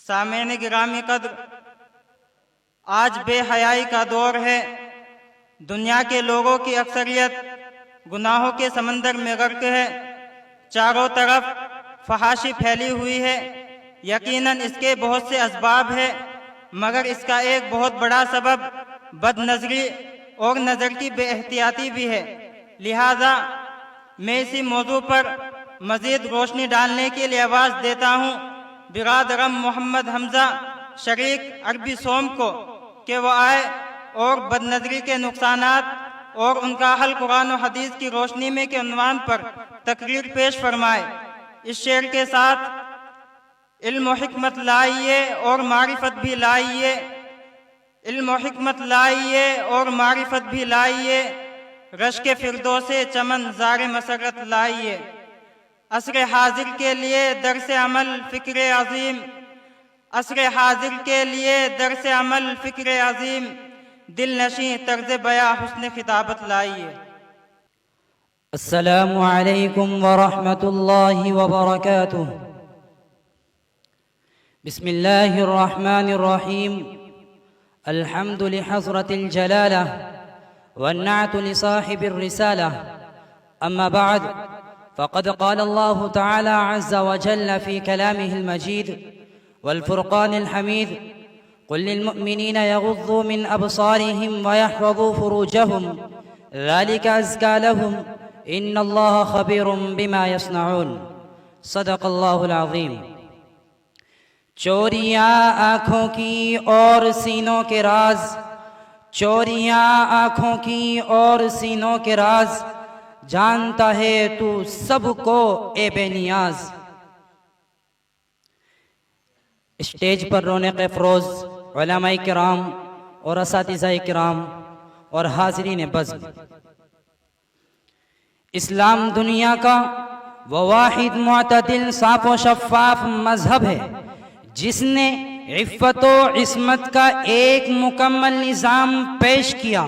سامعین گرامی قدر، آج بے حیائی کا دور ہے۔ دنیا کے لوگوں کی اکثریت گناہوں کے سمندر میں غرق ہے۔ چاروں طرف فحاشی پھیلی ہوئی ہے۔ یقیناً اس کے بہت سے اسباب ہیں، مگر اس کا ایک بہت بڑا سبب بد نظری اور نظر کی بے احتیاطی بھی ہے۔ لہٰذا میں اسی موضوع پر مزید روشنی ڈالنے کے لیے آواز دیتا ہوں برادرم محمد حمزہ شریک عربی سوم کو کہ وہ آئے اور بد نظری کے نقصانات اور ان کا حل قرآن و حدیث کی روشنی میں کے عنوان پر تقریر پیش فرمائے۔ اس شعر کے ساتھ علم و حکمت لائیے اور معرفت بھی لائیے، علم و حکمت لائیے اور معرفت بھی لائیے، رشک فردوس چمن زار مسرت لائیے۔ عصر حاضر کے لیے درس عمل فکر عظیم، عصر حاضر کے لیے درس عمل فکر عظیم، دل نشیں طرز بیاں حسن خطابت لائیے۔ السلام علیکم ورحمۃ اللہ وبرکاتہ۔ بسم اللہ الرحمن الرحیم۔ الحمد لحضرت الجلالہ والنعت لصاحب الرسالہ، اما بعد فقد قال اللہ تعالی عز وجل في كلامه المجيد والفرقان الحميد: قل للمؤمنين يغضوا من أبصارهم ويحفظوا فروجهم ذلك أزكى لهم إن الله خبير بما يصنعون۔ صدق اللہ العظیم۔ چوریاں آنکھوں کی اور سینوں کے راز، چوریاں آنکھوں کی اور سینوں کے راز، جانتا ہے تو سب کو اے بے نیاز۔ اسٹیج پر رونق افروز علماء کرام اور اساتذہ کرام اور حاضرین بزم، اسلام دنیا کا وہ واحد معتدل صاف و شفاف مذہب ہے جس نے عفت و عصمت کا ایک مکمل نظام پیش کیا۔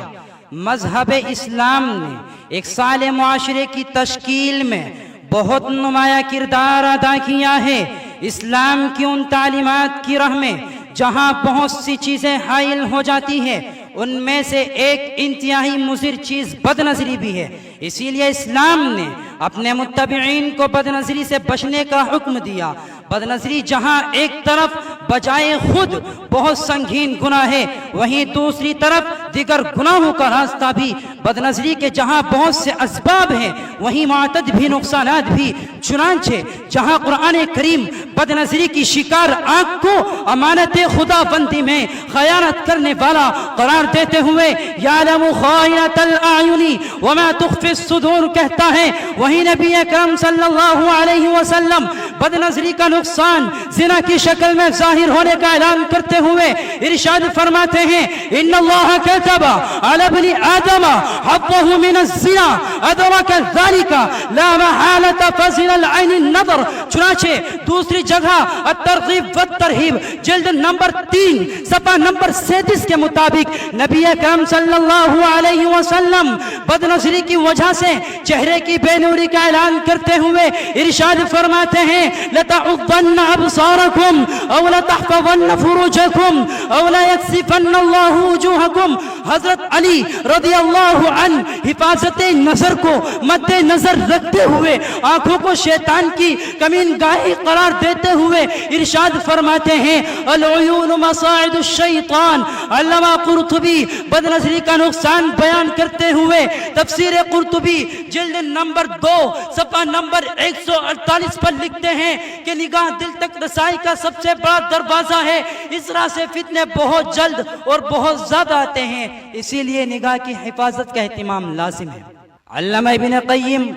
مذہب اسلام نے ایک صالح معاشرے کی تشکیل میں بہت نمایاں کردار ادا کیا ہے۔ اسلام کی ان تعلیمات کی راہ میں جہاں بہت سی چیزیں حائل ہو جاتی ہیں، ان میں سے ایک انتہائی مضر چیز بد نظری بھی ہے۔ اسی لیے اسلام نے اپنے متبعین کو بد نظری سے بچنے کا حکم دیا۔ بد نظری جہاں ایک طرف بجائے خود بہت سنگین گناہ ہے، وہیں دوسری طرف دیگر گناہوں کا راستہ بھی بد نظری کے جہاں بہت سے اسباب ہیں، وہیں معتد بھی نقصانات بھی۔ چنانچہ جہاں قرآن کریم بد نظری کی شکار آنکھ کو امانت خدا بندی میں خیانت کرنے والا قرار دیتے ہوئے یعلم خائنۃ الاعین وما تخفی الصدور کہتا ہے، وہیں نبی اکرم صلی اللہ علیہ وسلم بد نظری کا نقصان زنا کی شکل میں ظاہر ہونے کا اعلان کرتے ہوئے ارشاد فرماتے ہیں: ان اللہ کتب علی ابن آدم حظه من الزنا ادرک ذلک لا محالۃ فزنا العین النظر۔ چنانچہ دوسری جگہ الترغیب والترہیب جلد نمبر 3 صفحہ نمبر 37 کے مطابق نبی اکرم صلی اللہ علیہ وسلم بد نظری کی وجہ سے چہرے کی بے نوری کا اعلان کرتے ہوئے ارشاد فرماتے ہیں: لتعضن ابصارکم او لتحفظن فروجکم او لیکسفن اللہ وجوہکم۔ حضرت علی رضی اللہ عنہ حفاظت نظر کو مد نظر رکھتے ہوئے آنکھوں کو شیطان کی کمین گاہی قرار دیتے ہوئے ارشاد فرماتے ہیں: العیون مصاعد الشیطان۔ علامہ قرطبی بد نظری کا نقصان بیان کرتے ہوئے تفسیر قرطبی جلد نمبر 2 صفحہ نمبر 148 پر لکھتے ہیں کہ نگاہ دل تک رسائی کا سب سے بڑا دروازہ ہے، اس راہ سے فتنے بہت جلد اور بہت زیادہ آتے ہیں، اسی لیے نگاہ کی حفاظت کا اہتمام لازم ہے۔ علامہ ابن قیم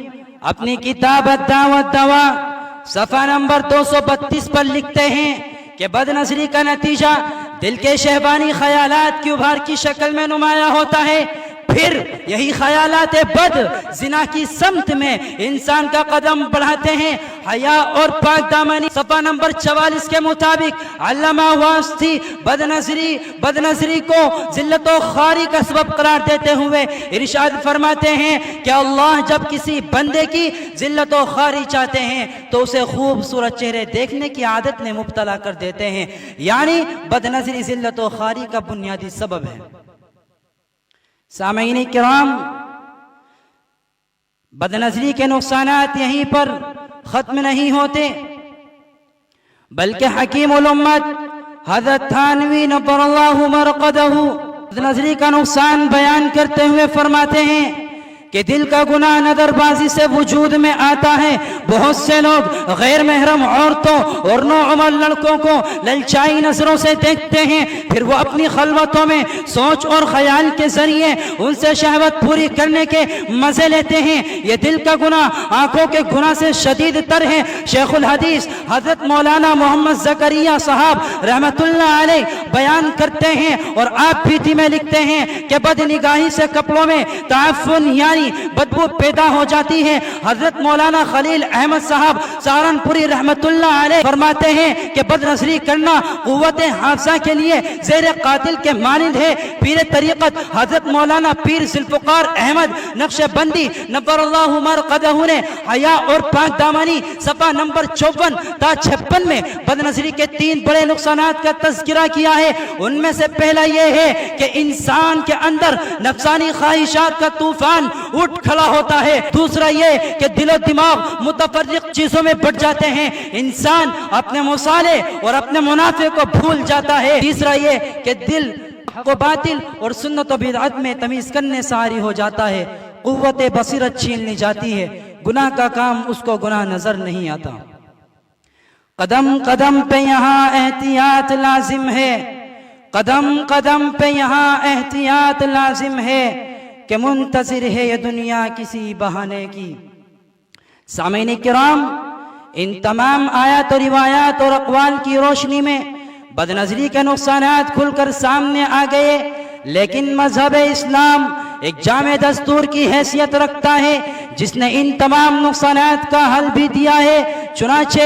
اپنی کتاب الداء والدواء صفحہ نمبر 232 پر لکھتے ہیں کہ بد نظری کا نتیجہ دل کے شہوانی خیالات کی ابھار کی شکل میں نمایاں ہوتا ہے۔ پھر یہی خیالات بد زنا کی سمت میں انسان کا قدم بڑھاتے ہیں۔ حیا اور پاک دامنی صفحہ نمبر 44 کے مطابق علامہ واسطی بدنظری کو ذلت و خواری کا سبب قرار دیتے ہوئے ارشاد فرماتے ہیں کہ اللہ جب کسی بندے کی ذلت و خواری چاہتے ہیں تو اسے خوبصورت چہرے دیکھنے کی عادت میں مبتلا کر دیتے ہیں، یعنی بدنظری ذلت و خواری کا بنیادی سبب ہے۔ سامعین کرام، بدنظری کے نقصانات یہیں پر ختم نہیں ہوتے، بلکہ حکیم الامت حضرت تھانوی نبر اللہ مرقدہ بدنظری کا نقصان بیان کرتے ہوئے فرماتے ہیں کہ دل کا گناہ نظر بازی سے وجود میں آتا ہے۔ بہت سے لوگ غیر محرم عورتوں اور نوعمر لڑکوں کو للچائی نظروں سے دیکھتے ہیں، پھر وہ اپنی خلوتوں میں سوچ اور خیال کے ذریعے ان سے شہوت پوری کرنے کے مزے لیتے ہیں۔ یہ دل کا گناہ آنکھوں کے گناہ سے شدید تر ہے۔ شیخ الحدیث حضرت مولانا محمد زکریا صاحب رحمت اللہ علیہ بیان کرتے ہیں اور آپ بھی میں لکھتے ہیں کہ بد نگاہی سے کپڑوں میں تعفن یعنی بدبو پیدا ہو جاتی ہے۔ حضرت مولانا خلیل احمد صاحب سہارنپوری رحمت اللہ علیہ فرماتے ہیں کہ بد نظری کرنا قوت حافظہ کے لیے زیر قاتل کے مانند ہے۔ پیر طریقت حضرت مولانا پیر ذوالفقار احمد نقش بندی نبر اللہ مرقدہ نے حیا اور پاک دامنی صفحہ نمبر 54 تا 56 میں بد نظری کے 3 بڑے نقصانات کا تذکرہ کیا ہے۔ ان میں سے پہلا یہ ہے کہ انسان کے اندر نفسانی خواہشات کا طوفان اٹھ کھڑا ہوتا ہے۔ دوسرا یہ کہ دل و دماغ متفرق چیزوں میں بٹ جاتے ہیں، انسان اپنے مصالح اور اپنے منافع کو بھول جاتا ہے۔ تیسرا یہ کہ دل حق و باطل اور سنت و بدعت میں تمیز کرنے سے عاری ہو جاتا ہے، قوت بصیرت چھین لی جاتی ہے، گناہ کا کام اس کو گناہ نظر نہیں آتا۔ قدم قدم پہ یہاں احتیاط لازم ہے، قدم قدم پہ یہاں احتیاط لازم ہے کہ منتظر ہے یہ دنیا کسی بہانے کی۔ سامعین کرام، ان تمام آیات و روایات اور اقوال کی روشنی میں بد نظری کے نقصانات کھل کر سامنے آ گئے، لیکن مذہب اسلام ایک جامع دستور کی حیثیت رکھتا ہے جس نے ان تمام نقصانات کا حل بھی دیا ہے۔ چنانچہ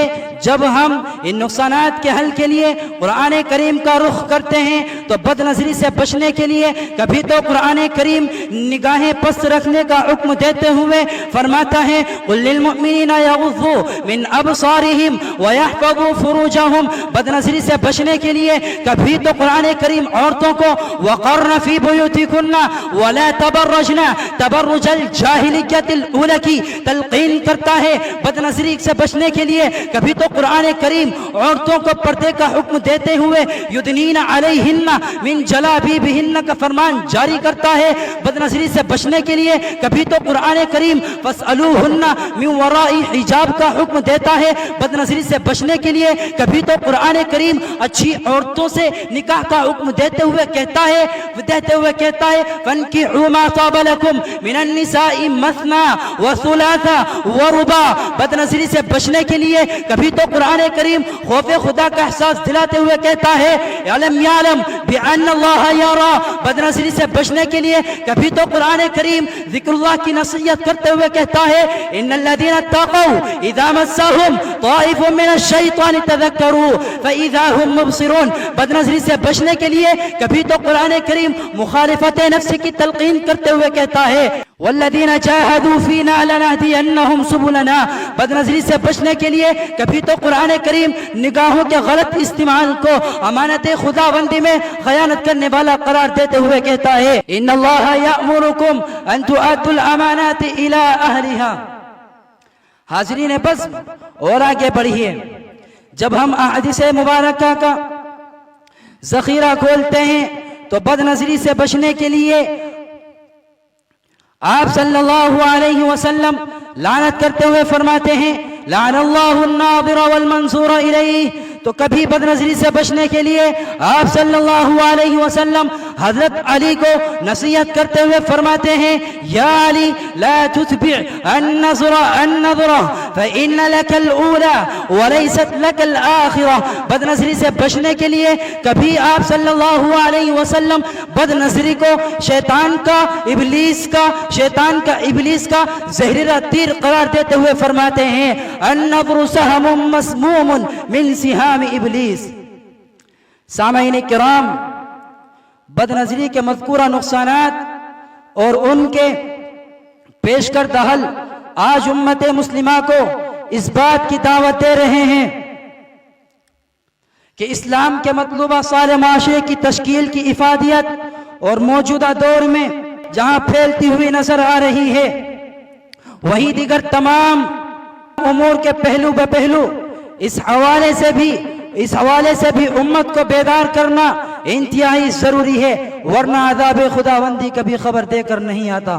جب ہم ان نقصانات کے حل کے لیے قرآن کریم کا رخ کرتے ہیں تو بد نظری سے بچنے کے لیے کبھی تو قرآن کریم نگاہیں پست رکھنے کا حکم دیتے ہوئے فرماتا ہے قُلْ لِلْمُؤْمِنِينَ يَغُضُّوا مِنْ أَبْصَارِهِمْ وَيَحْفَظُوا فُرُوجَهُمْ۔ بد نظری سے بچنے کے لیے کبھی تو قرآن کریم عورتوں کو وَقَرْنَ فِي بُيُوتِكُنَّ وَلَا تَبَرَّجْنَ تَبَرُّجَ الْجَاهِلِيَّةِ الْأُولَىٰ کی تلقین کرتا ہے۔ بد نظری سے بچنے کے لیے کبھی تو قرآن کریم عورتوں کو پردے کا حکم دیتے ہوئے یدنین علیہن من جلابیبہن کا فرمان جاری کرتا ہے۔ بد نظری سے بچنے کے لیے کبھی تو قرآن کریم فاسألوہن من وراء حجاب کا حکم دیتا ہے۔ بد نظری سے بچنے کے لیے کبھی تو قرآن کریم اچھی عورتوں سے نکاح کا حکم دیتے ہوئے کہتا ہے فَانْكِحُوا مَا طَابَ لَكُمْ مِنَ النِّسَاءِ مَثْنَىٰ وَثُلَاثَ وَرُبَاع۔ بد نظری سے بچنے کے لیے کبھی تو قرآن کریم خوف خدا کا احساس دلاتے ہوئے کہتا ہے علم یعلم بأن اللہ یرا۔ بد نظری سے بچنے کے لیے کبھی تو قرآن کریم ذکر اللہ کی نصیحت کرتے ہوئے کہتا ہے ان الذین اتقوا اذا مسهم طائف من الشیطان تذکروا فاذا هم مبصرون۔ بد نظری سے بچنے کے لیے کبھی تو قرآن کریم مخالفت نفس کی تلقین کرتے ہوئے کہتا ہے والذین جاہدوا فینا لنہدینہم سبلنا۔ بد نظری سے بچنے کے لیے کبھی تو قرآن کریم نگاہوں کے غلط استعمال کو امانت خدا بندی میں خیانت کرنے والا قرار دیتے ہوئے کہتا ہے ان اللہ یأمرکم ان تؤدوا الامانات الی اہلہا۔ حاضرین بس اور آگے بڑھیے، جب ہم احادیث مبارکہ کا ذخیرہ کھولتے ہیں تو بد نظری سے بچنے کے لیے آپ صلی اللہ علیہ وسلم لعنت کرتے ہوئے فرماتے ہیں لعن اللہ الناظر والمنظور الیہ تو کبھی بد نظری سے بچنے کے لیے آپ صلی اللہ علیہ وسلم حضرت علی کو نصیحت کرتے ہوئے فرماتے ہیں یا علی لا تتبع النظر فإن لك الأولى وليست لك الآخرة. بد نظری سے بچنے کے لیے کبھی آپ صلی اللہ علیہ وسلم بد نظری کو شیطان کا ابلیس کا زہریلا تیر قرار دیتے ہوئے فرماتے ہیں النظر سهم مسموم من سهام ابلیس. سامعین کرام، بد نظری کے مذکورہ نقصانات اور ان کے پیش کردہ حل آج امت مسلمہ کو اس بات کی دعوت دے رہے ہیں کہ اسلام کے مطلوبہ صالح معاشرے کی تشکیل کی افادیت اور موجودہ دور میں جہاں پھیلتی ہوئی نظر آ رہی ہے، وہیں دیگر تمام امور کے پہلو بے پہلو اس حوالے سے بھی امت کو بیدار کرنا انتہائی ضروری ہے، ورنہ عذاب خداوندی کبھی خبر دے کر نہیں آتا.